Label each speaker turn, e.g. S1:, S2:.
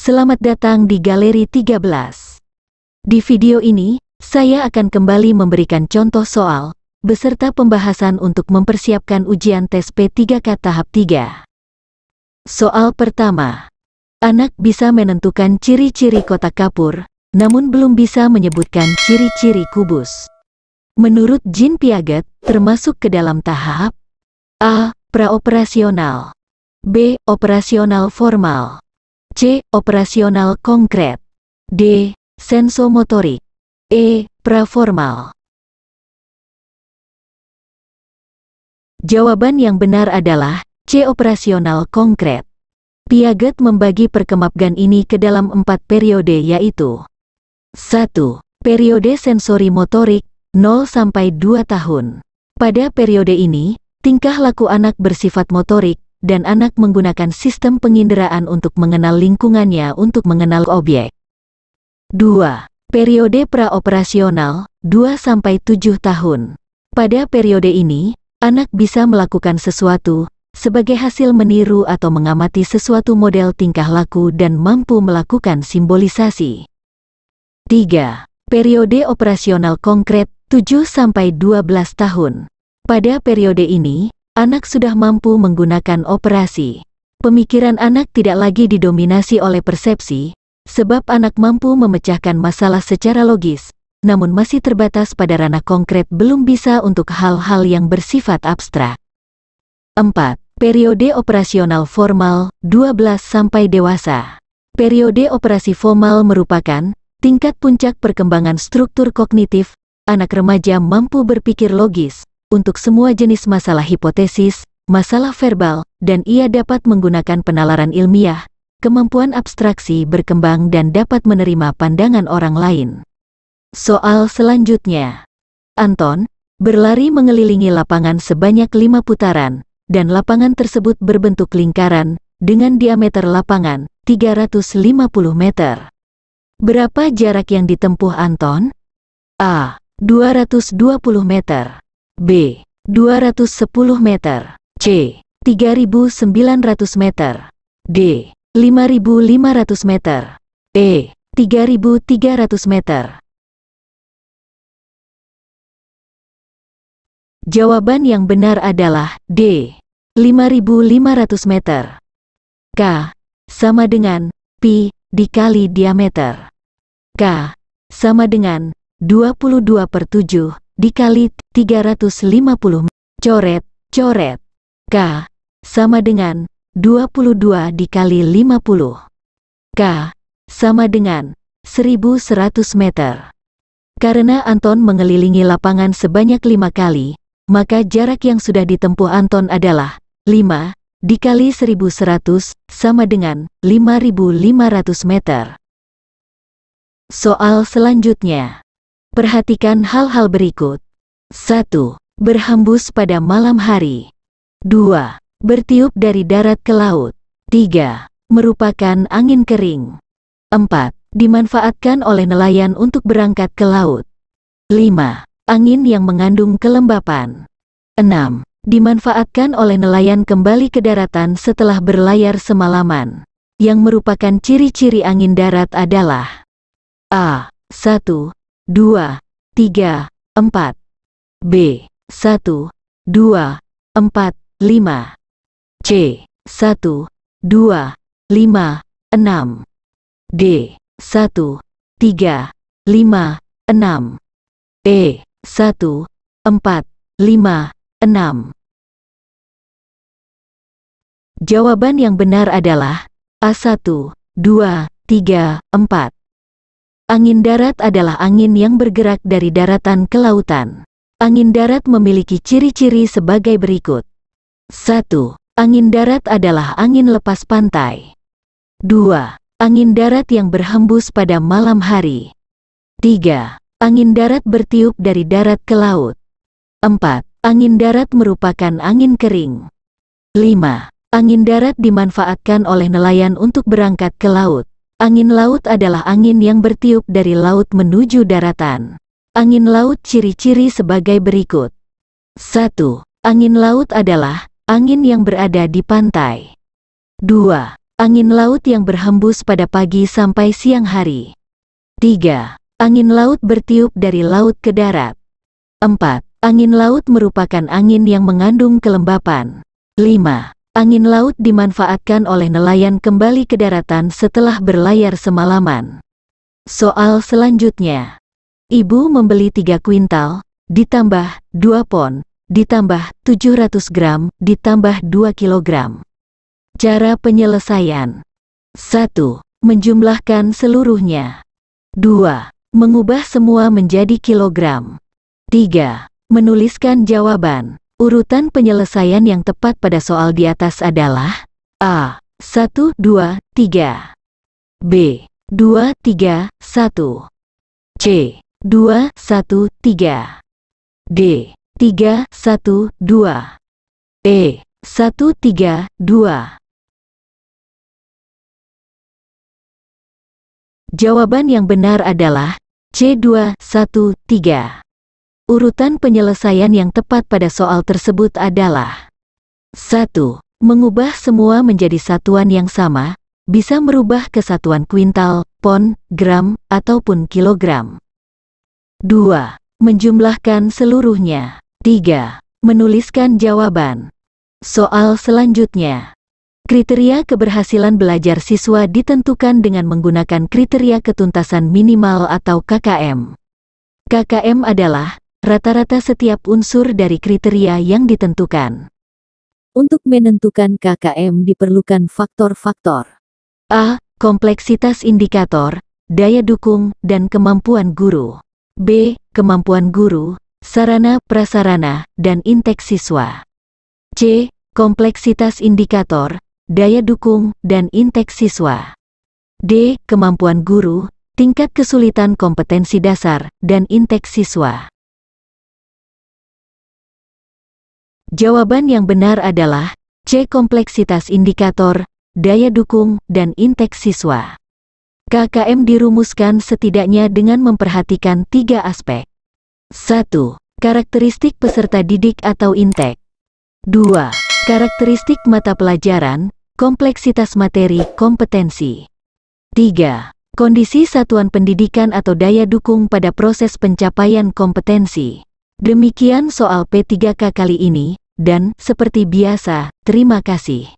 S1: Selamat datang di Galeri 13. Di video ini, saya akan kembali memberikan contoh soal, beserta pembahasan untuk mempersiapkan ujian tes P3K tahap 3. Soal pertama. Anak bisa menentukan ciri-ciri kotak kapur, namun belum bisa menyebutkan ciri-ciri kubus. Menurut Jean Piaget, termasuk ke dalam tahap A. Praoperasional, B. Operasional formal, C. Operasional konkret, D. Sensomotorik, E. Praformal. Jawaban yang benar adalah C. Operasional konkret. Piaget membagi perkembangan ini ke dalam 4 periode, yaitu 1. Periode sensori motorik 0-2 tahun. Pada periode ini, tingkah laku anak bersifat motorik, dan anak menggunakan sistem penginderaan untuk mengenal lingkungannya untuk mengenal objek. 2. Periode praoperasional 2-7 tahun. Pada periode ini, anak bisa melakukan sesuatu sebagai hasil meniru atau mengamati sesuatu model tingkah laku dan mampu melakukan simbolisasi. 3. Periode operasional konkret 7-12 tahun. Pada periode ini, anak sudah mampu menggunakan operasi. Pemikiran anak tidak lagi didominasi oleh persepsi, sebab anak mampu memecahkan masalah secara logis, namun masih terbatas pada ranah konkret, belum bisa untuk hal-hal yang bersifat abstrak. 4. Periode operasional formal 12 sampai dewasa. Periode operasi formal merupakan tingkat puncak perkembangan struktur kognitif. Anak remaja mampu berpikir logis untuk semua jenis masalah hipotesis, masalah verbal, dan ia dapat menggunakan penalaran ilmiah. Kemampuan abstraksi berkembang dan dapat menerima pandangan orang lain. Soal selanjutnya. Anton berlari mengelilingi lapangan sebanyak 5 putaran, dan lapangan tersebut berbentuk lingkaran, dengan diameter lapangan 350 meter. Berapa jarak yang ditempuh Anton? A. 220 meter, B. 210 meter, C. 3.900 meter, D. 5.500 meter, E. 3.300 meter. Jawaban yang benar adalah D. 5.500 meter. K. Sama dengan pi dikali diameter. K. Sama dengan 22/7 dikali 350. Coret, coret. K. Sama dengan 22 dikali 50. K. Sama dengan 1.100 meter. Karena Anton mengelilingi lapangan sebanyak 5 kali, maka jarak yang sudah ditempuh Anton adalah 5 dikali 1.100 sama dengan 5.500 meter. Soal selanjutnya. Perhatikan hal-hal berikut. 1. Berhembus pada malam hari. 2. Bertiup dari darat ke laut. 3. Merupakan angin kering. 4. Dimanfaatkan oleh nelayan untuk berangkat ke laut. 5. Angin yang mengandung kelembapan. 6. Dimanfaatkan oleh nelayan kembali ke daratan setelah berlayar semalaman. Yang merupakan ciri-ciri angin darat adalah A. 1, 2, 3, 4. B. 1, 2, 4, 5. C. 1, 2, 5, 6. D. 1, 3, 5, 6. E. 1, 4, 5, 6. Jawaban yang benar adalah A1, 2, 3, 4. Angin darat adalah angin yang bergerak dari daratan ke lautan. Angin darat memiliki ciri-ciri sebagai berikut. 1. Angin darat adalah angin lepas pantai. 2. Angin darat yang berhembus pada malam hari. 3. Angin darat bertiup dari darat ke laut. 4. Angin darat merupakan angin kering. 5. Angin darat dimanfaatkan oleh nelayan untuk berangkat ke laut. Angin laut adalah angin yang bertiup dari laut menuju daratan. Angin laut ciri-ciri sebagai berikut. 1. Angin laut adalah angin yang berada di pantai. 2. Angin laut yang berhembus pada pagi sampai siang hari. 3. Angin laut bertiup dari laut ke darat. 4. Angin laut merupakan angin yang mengandung kelembapan. 5. Angin laut dimanfaatkan oleh nelayan kembali ke daratan setelah berlayar semalaman. Soal selanjutnya. Ibu membeli 3 kuintal, ditambah 2 pon, ditambah 700 gram, ditambah 2 kilogram. Cara penyelesaian. 1. Menjumlahkan seluruhnya. 2. Mengubah semua menjadi kilogram. 3. Menuliskan jawaban. Urutan penyelesaian yang tepat pada soal di atas adalah A. 1, 2, 3 B. 2, 3, 1 C. 2, 1, 3 D. 3, 1, 2 E. 1, 3, 2 Jawaban yang benar adalah C. 2, 1, 3. Urutan penyelesaian yang tepat pada soal tersebut adalah 1. Mengubah semua menjadi satuan yang sama, bisa merubah ke satuan kuintal, pon, gram, ataupun kilogram. 2. Menjumlahkan seluruhnya. 3. Menuliskan jawaban. Soal selanjutnya. Kriteria keberhasilan belajar siswa ditentukan dengan menggunakan kriteria ketuntasan minimal atau KKM. KKM adalah rata-rata setiap unsur dari kriteria yang ditentukan.
S2: Untuk menentukan KKM diperlukan faktor-faktor.
S1: A. Kompleksitas indikator, daya dukung, dan kemampuan guru. B. Kemampuan guru, sarana prasarana, dan indeks siswa. C. Kompleksitas indikator, daya dukung, dan indeks siswa. D. Kemampuan guru, tingkat kesulitan kompetensi dasar, dan indeks siswa. Jawaban yang benar adalah C. Kompleksitas indikator, daya dukung, dan indeks siswa. KKM dirumuskan setidaknya dengan memperhatikan 3 aspek. 1. Karakteristik peserta didik atau indeks. 2. Karakteristik mata pelajaran, kompleksitas materi, kompetensi. 3. Kondisi satuan pendidikan atau daya dukung pada proses pencapaian kompetensi. Demikian soal P3K kali ini, dan seperti biasa, terima kasih.